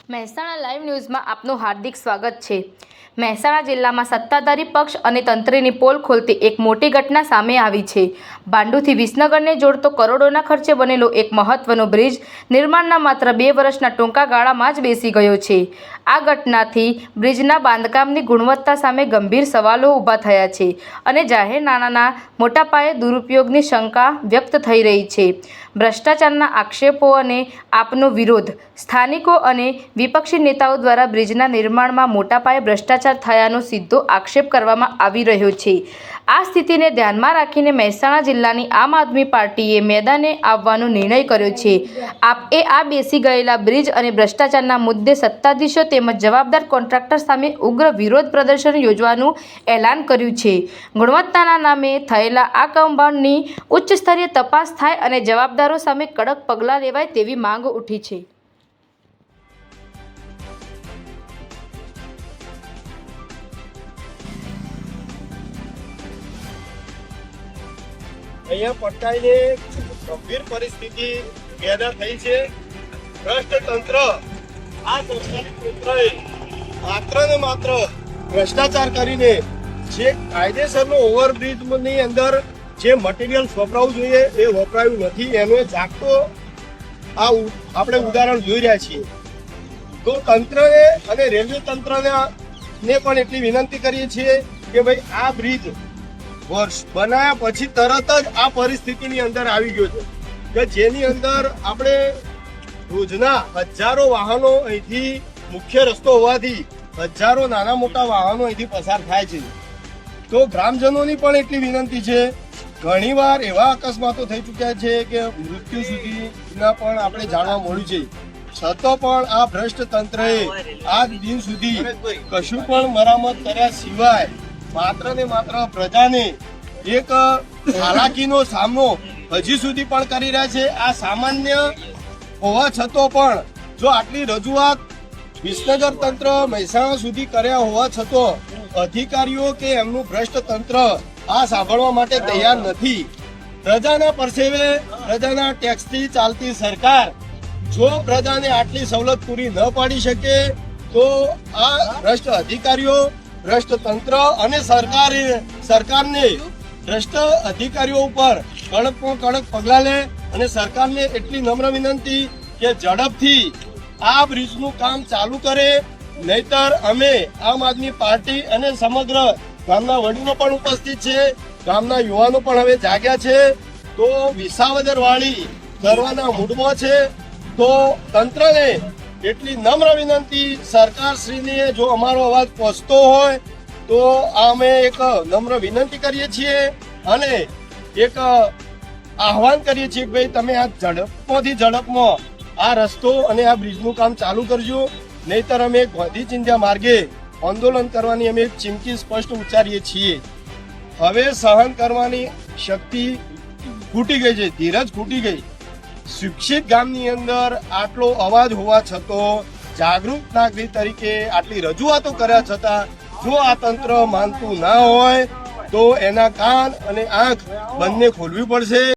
Mehsana live ન્યૂઝમાં આપનું હાર્દિક સ્વાગત છે। મહેસાણા જિલ્લામાં સત્તાધારી પક્ષ અને તંત્રની પોલ ખોલતી એક મોટી ઘટના સામે આવી છે। બાંડુથી વિસનગરને જોડતો કરોડોના ખર્ચે બનેલો એક મહત્વનો બ્રિજ નિર્માણના માત્ર 2 વર્ષના ટૂંકા ગાળામાં જ બેસી ગયો છે। આ ઘટનાથી બ્રિજના બાંધકામની ગુણવત્તા સામે ગંભીર સવાલો ઊભા થયા છે અને જાહેર નાણાંના મોટા પાયે દુરુપયોગની શંકા વ્યક્ત થઈ રહી છે। ભ્રષ્ટાચારના આક્ષેપો અને આપનો વિરોધ સ્થાનિકો અને વિપક્ષી નેતાઓ દ્વારા બ્રિજના નિર્માણમાં મોટા પાયે ભ્રષ્ટાચાર થયાનો સીધો આક્ષેપ કરવામાં આવી રહ્યો છે। આ સ્થિતિને ધ્યાનમાં રાખીને મહેસાણા જિલ્લાની આમ આદમી પાર્ટીએ મેદાને આવવાનો નિર્ણય કર્યો છે। આપે આ બેસી ગયેલા બ્રિજ અને ભ્રષ્ટાચારના મુદ્દે સત્તાધીશો તેમજ જવાબદાર કોન્ટ્રાક્ટર સામે ઉગ્ર વિરોધ પ્રદર્શન યોજવાનું એલાન કર્યું છે। ગુણવત્તાના નામે થયેલા આ કૌભાંડની ઉચ્ચ સ્તરીય તપાસ થાય અને જવાબદારો સામે કડક પગલાં લેવાય તેવી માંગ ઉઠી છે। અહીંયા પટ્ટાઈને ગંભીર પરિસ્થિતિ પેદા થઈ છે। ભ્રષ્ટ તંત્ર આ સરકારી તંત્રએ માત્ર ને માત્ર ભ્રષ્ટાચાર કરીને જે કાયદેસરનો ઓવરબ્રિજની અંદર જે મટીરિયલ વપરાવું જોઈએ એ વપરાયું નથી, એનો જાગતો આ આપણે ઉદાહરણ જોઈ રહ્યા છીએ। તો તંત્રએ અને રેલવે તંત્રને પણ એટલી વિનંતી કરીએ છીએ કે ભાઈ આ બ્રિજ વર્ષ બનાવ્યા પછી તરત જ આ પરિસ્થિતિની અંદર આવી ગયો છે કે જેની અંદર આપણે રોજના હજારો વાહનો અહીંથી મુખ્ય રસ્તો હોવાથી હજારો નાના મોટા વાહનો અહીંથી પસાર થાય છે। તો ગ્રામજનોની પણ એટલી વિનંતી છે, ઘણીવાર એવા અકસ્માતો થઈ ચૂક્યા છે કે મૃત્યુ સુધીના પણ આપણે જાણવા મળ્યું છે, છતાં પણ આ ભ્રષ્ટ તંત્રએ આજ દિન સુધી કશું પણ મરામત કર્યા સિવાય માત્ર ને માત્ર પ્રજાને એક હાલાકીનો સામનો હજી સુધી પણ કરી રહ્યા છે। આ સામાન્ય હોવા છતાં પણ જો આટલી રજૂઆત વિસનગર તંત્ર મહેસાણા સુધી કર્યા હોવા છતાં અધિકારીઓ કે એમનું ભ્રષ્ટ તંત્ર આ સાંભળવા માટે તૈયાર નથી। પ્રજાના પરસેવે પ્રજાના ટેક્સથી ચાલતી સરકાર જો પ્રજાને આટલી સવલત પૂરી ન પાડી શકે તો આ ભ્રષ્ટ અધિકારીઓ, ભ્રષ્ટ તંત્ર અને સરકારને ભ્રષ્ટ અધિકારીઓ ઉપર કડકમાં કડક પગલાં લે અને સરકારને એટલી નમ્ર વિનંતી કે ઝડપથી આ બ્રિજનું કામ ચાલુ કરે, નહીતર અમે આમ આદમી પાર્ટી અને સમગ્ર ગામના વડીલો પણ ઉપસ્થિત છે, ગામના યુવાનો પણ હવે જાગ્યા છે, તો વિસાવદર વાળી કરવાના મૂડમાં છે। તો તંત્રને એટલી નમ્ર વિનંતી સરકારશ્રીને જો અમારો અવાજ પહોંચતો હોય તો અમે એક નમ્ર વિનંતી કરીએ છીએ અને એક આહવાન કરીએ છીએ કે ભાઈ તમે આ ઝડપમાંથી ઝડપમાં આ રસ્તો અને આ બ્રિજનું કામ ચાલુ કરજો, નહીતર અમે ગાંધી ચિંધ્યા માર્ગે આંદોલન કરવાની અમે ચીમકી સ્પષ્ટ ઉચ્ચારીએ છીએ। હવે સહન કરવાની શક્તિ ખૂટી ગઈ છે, ધીરજ ખૂટી ગઈ। શિક્ષિત ગામની અંદર આટલો અવાજ હોવા છતાં જાગૃત નાગરિક તરીકે આટલી રજૂઆતો કર્યા છતાં જો આ તંત્ર માનતું ના હોય તો એના કાન અને આંખ બંને ખોલવી પડશે।